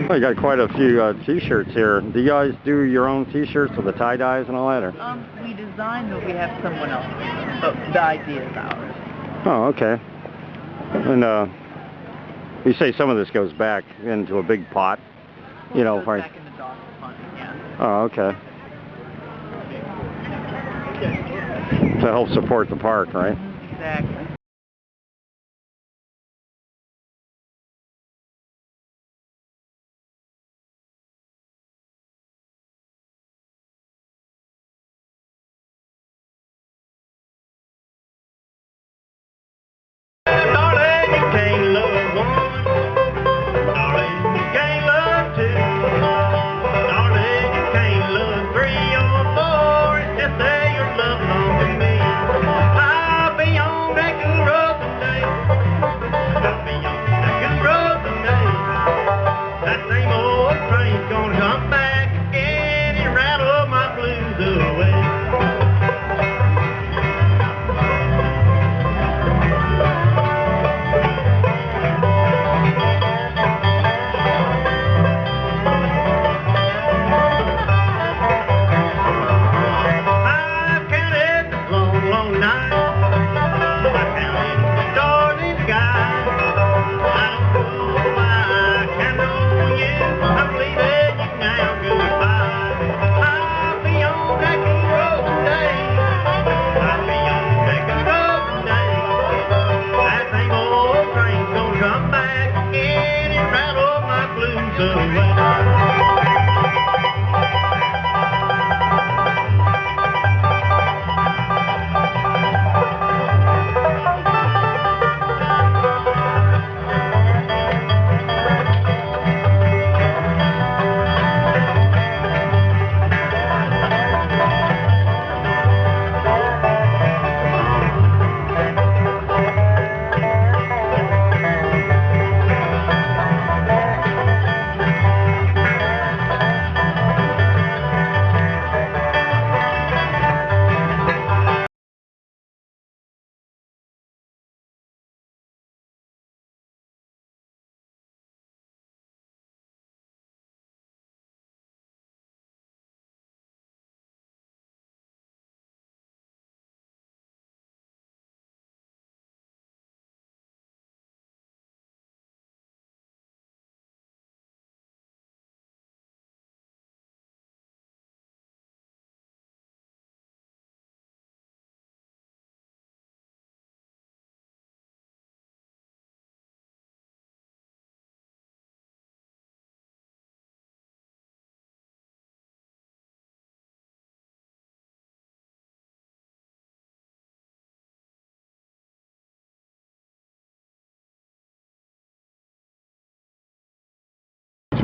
Well, you got quite a few t-shirts here. Do you guys do your own t-shirts with the tie-dyes and all that? Or? We design, but we have someone else. But the idea is ours. Oh, okay. And you say some of this goes back into a big pot, you know, goes back in the Daust fund, yeah. Oh, okay. To help support the park, right? Exactly.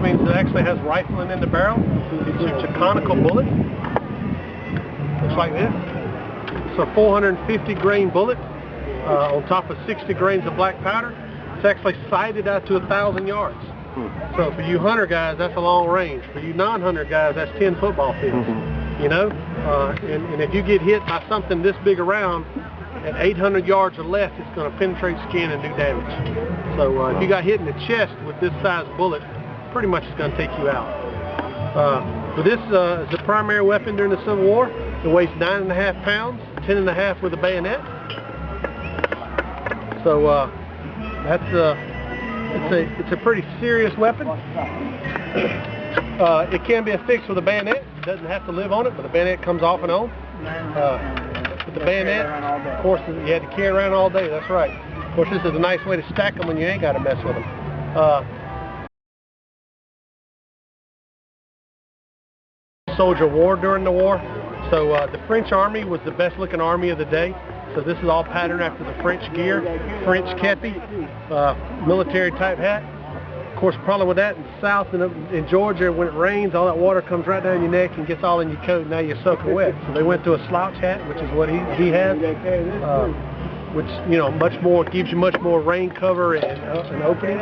Means it actually has rifling in the barrel. It shoots a conical bullet. Looks like this. It's a 450 grain bullet on top of 60 grains of black powder. It's actually sighted out to 1,000 yards. So for you hunter guys, that's a long range. For you non-hunter guys, that's 10 football fields. You know, and if you get hit by something this big around at 800 yards or less, it's going to penetrate skin and do damage. So if you got hit in the chest with this size bullet, pretty much it's going to take you out. But this is the primary weapon during the Civil War. It weighs 9.5 pounds, 10.5 with a bayonet. So it's a pretty serious weapon. It can be affixed with a bayonet. It doesn't have to live on it, but the bayonet comes off and on. With the bayonet, of course, you had to carry around all day. That's right. Of course, this is a nice way to stack them when you ain't got to mess with them. Soldier war during the war. So the French army was the best looking army of the day. So this is all patterned after the French gear, French kepi, military type hat. Of course, problem with that in the South and in Georgia, when it rains, all that water comes right down your neck and gets all in your coat. Now you're soaking wet. So they went to a slouch hat, which is what he has, which, you know, gives you much more rain cover and an opening.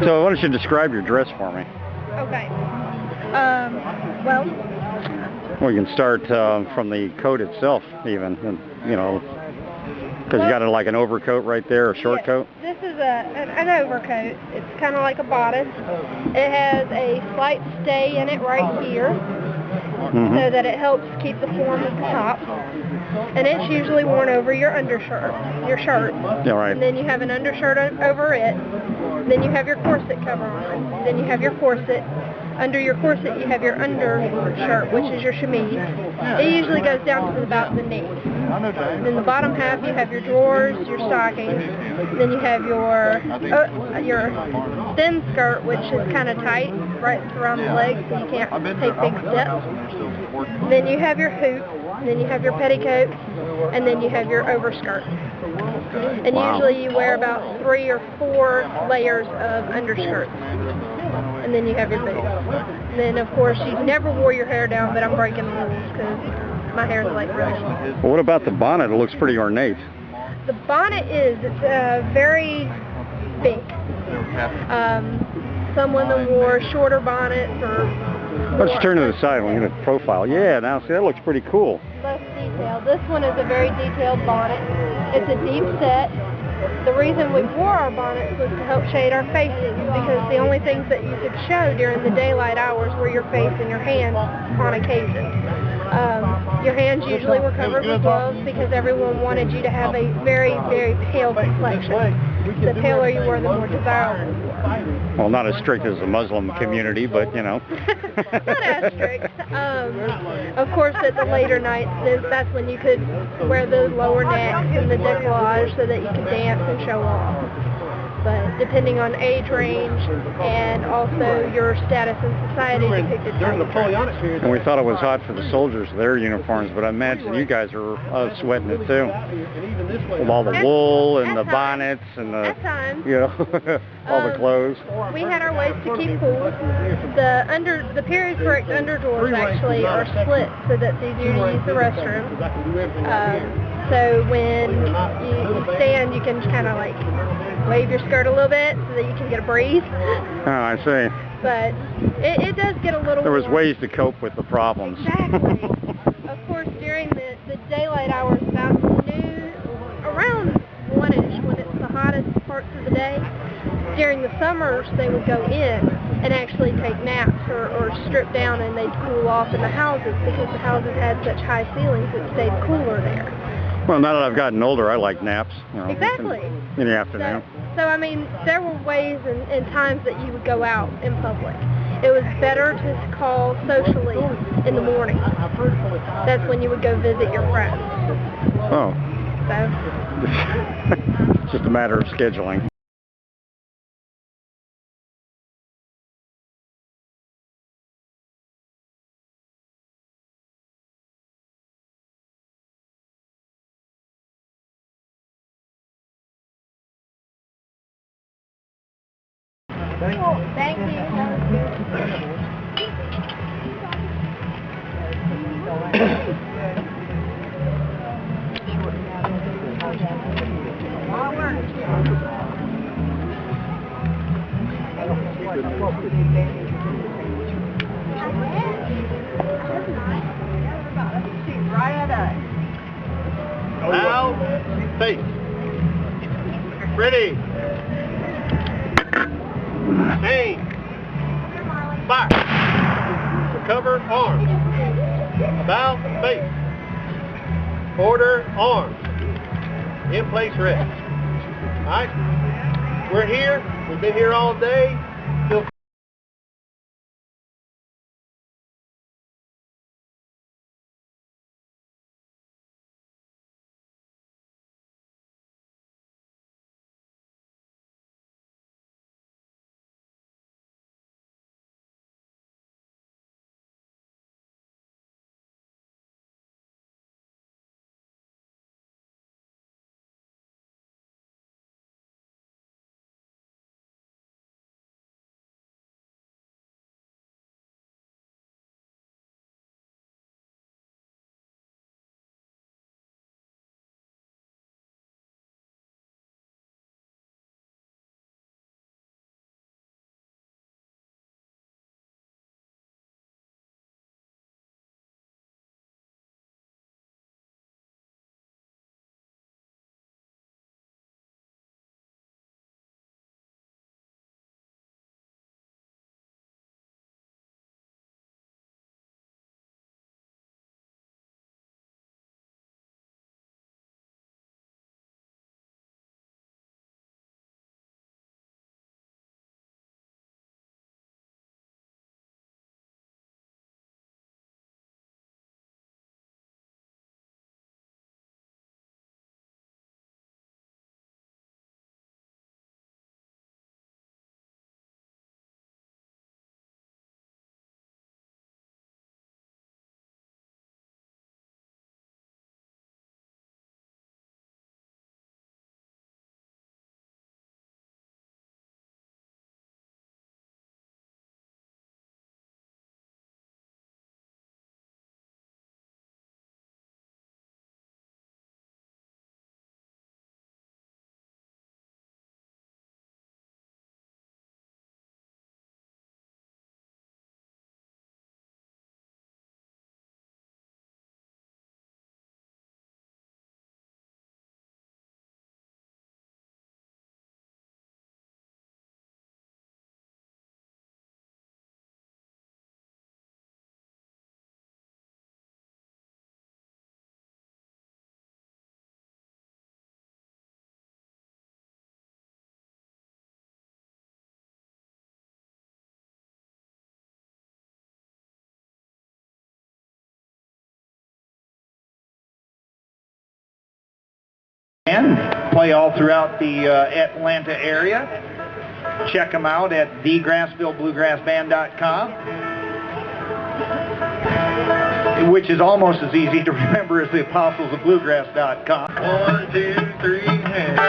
So why don't you describe your dress for me? Okay. Well, We can start from the coat itself, even, and, you know, because you got like an overcoat right there, a short coat. This is an overcoat. It's kind of like a bodice. It has a slight stay in it right here, so that it helps keep the form at the top. And it's usually worn over your undershirt, your shirt. Yeah, right. And then you have an undershirt over it. Then you have your corset cover on. Then you have your corset. Under your corset, you have your undershirt, which is your chemise. It usually goes down to about the knee. Then the bottom half, you have your drawers, your stockings. Then you have your thin skirt, which is kind of tight, right around the legs, so you can't take big steps. Then you have your hoop. Then you have your petticoat, and then you have your overskirt. And usually you wear about 3 or 4 layers of underskirts. And then you have your boots. And then, of course, you never wore your hair down, but I'm breaking the rules because my hair is like really long. Well, what about the bonnet? It looks pretty ornate. The bonnet it's very big. Some women wore shorter bonnets or... Let's turn to the side when we get a profile. Yeah, now see, that looks pretty cool. Less detailed. This one is a very detailed bonnet. It's a deep set. The reason we wore our bonnets was to help shade our faces, because the only things that you could show during the daylight hours were your face and your hands on occasion. Your hands usually were covered with gloves because everyone wanted you to have a very, very pale complexion. The paler you were, the more desirable you were. Well, not as strict as the Muslim community, but, you know. Not as strict. Of course, at the later nights, that's when you could wear the lower necks and the decollage so that you could dance and show off. But depending on age range and also your status in society depicted During the Napoleonic period. And we thought it was hot for the soldiers, their uniforms, but I imagine you guys are sweating it too. With all the wool and the bonnets and the, you know, all the clothes. We had our ways to keep cool. The period correct underdoors actually are split so that it's easier to use the restroom. So when you stand, you can kind of like wave your skirt a little bit so that you can get a breeze. Oh, I see. But it does get a little There was warm. ways to cope with the problems. Exactly. Of course, during the daylight hours, about noon, around 1-ish, when it's the hottest parts of the day, during the summers, they would go in and actually take naps or strip down, and they'd cool off in the houses because the houses had such high ceilings it stayed cooler there. Well, now that I've gotten older, I like naps. You know, Exactly. in the afternoon. So I mean, there were ways and times that you would go out in public. It was better to call socially in the morning. That's when you would go visit your friends. Oh. So. It's just a matter of scheduling. Thank you. Now, face. Ready. Aim. Fire. Recover arms. About face. Order arms. In place rest. Alright? We're here. We've been here all day. Feel And play all throughout the Atlanta area. Check them out at thegrassvillebluegrassband.com, which is almost as easy to remember as the apostlesofbluegrass.com. 1, 2, 3, and...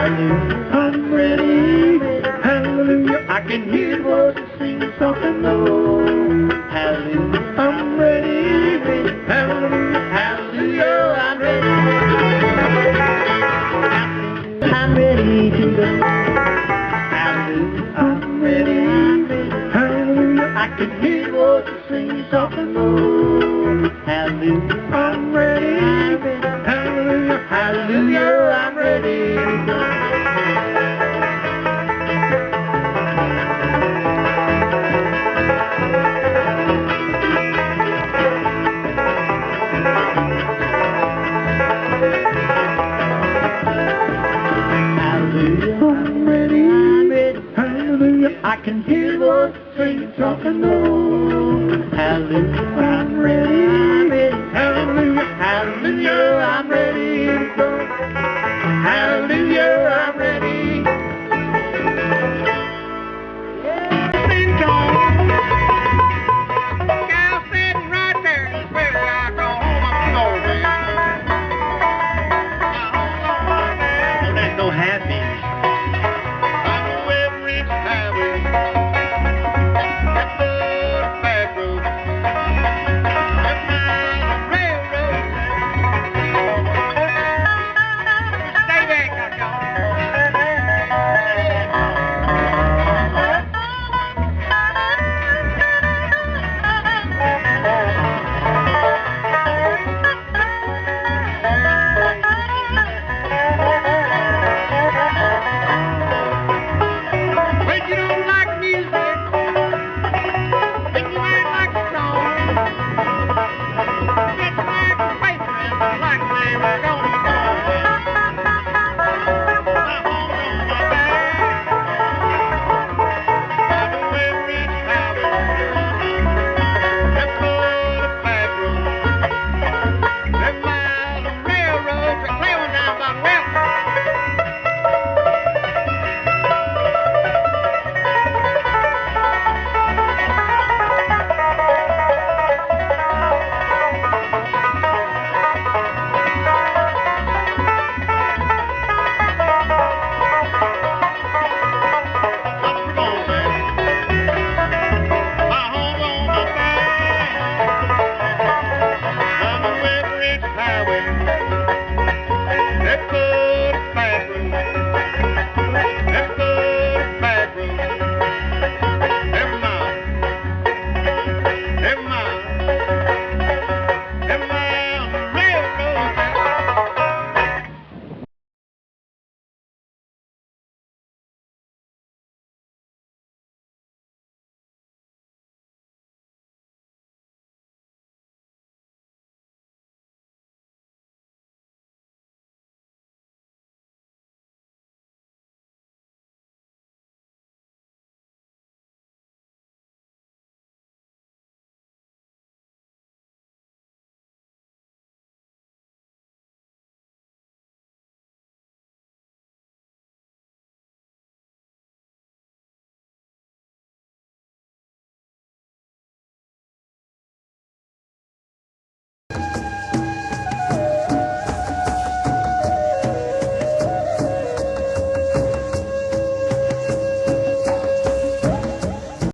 I'm ready, hallelujah, I can hear the voices singing something low. Hallelujah, I'm ready, hallelujah, hallelujah, I'm ready. I'm ready to go. Hallelujah, I'm ready, hallelujah, I can hear the voices singing something low. Hallelujah, I'm ready, hallelujah, hallelujah, I'm ready. I can hear the voice singing something low. Hallelujah, I'm ready. Hallelujah, hallelujah, I'm ready.